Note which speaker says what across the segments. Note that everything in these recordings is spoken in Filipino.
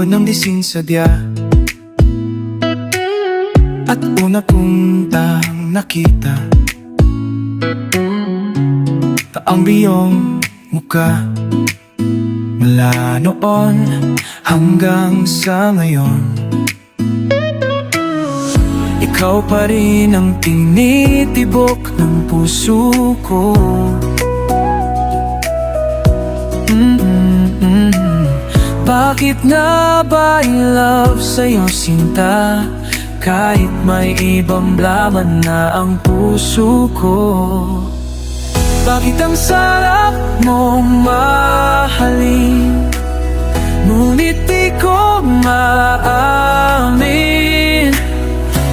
Speaker 1: ng di sinsadya. At una kong tang nakita taang iyong muka, mula noon hanggang sa ngayon. Ikaw pa rin ang tinitibok ng puso ko. Bakit nga ba I love sa'yo sinta, kahit may ibang laman na ang puso ko? Bakit ang sarap mong mahalin, ngunit di ko maamin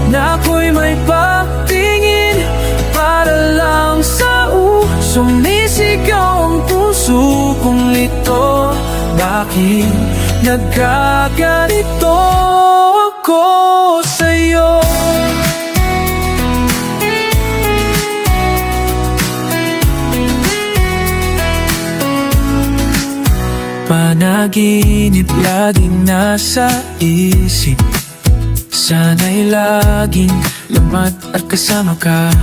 Speaker 1: na ako'y may pagtingin para lang sa sumisigaw ang puso kong ito. Bakit nagkaganito ako sa'yo? Panaginip laging nasa isip, sana'y laging lamat at kasama ka.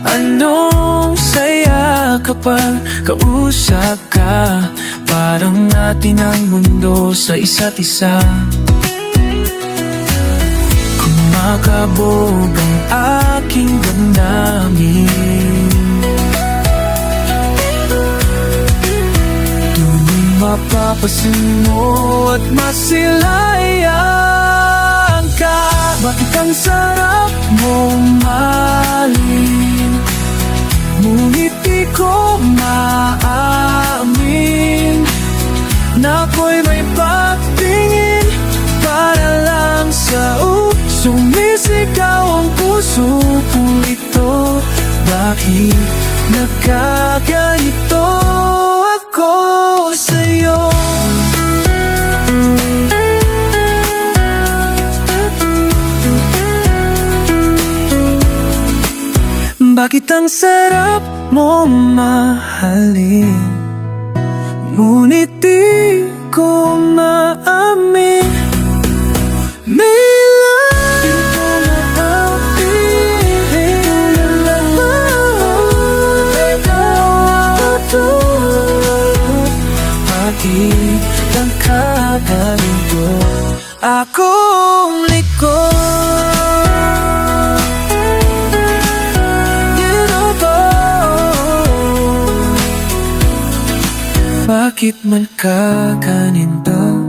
Speaker 1: Anong saya kapag kausap ka, parang natin ang mundo sa isa't isa. Kumakabog ang aking damdamin tuwing mapapasin mo at masilayan ka. Bakit ang sarap mong mahalin, ngunit di ko maamin na ako'y may pagtingin para lang sa sumisigaw ang puso kong ito. Bakit nagkaganito ako sa'yo? Bakit ang sarap mong mahalin, ngunit di ko maamin may bakit ang kagalinto akong likod? Bakit man kaganinto?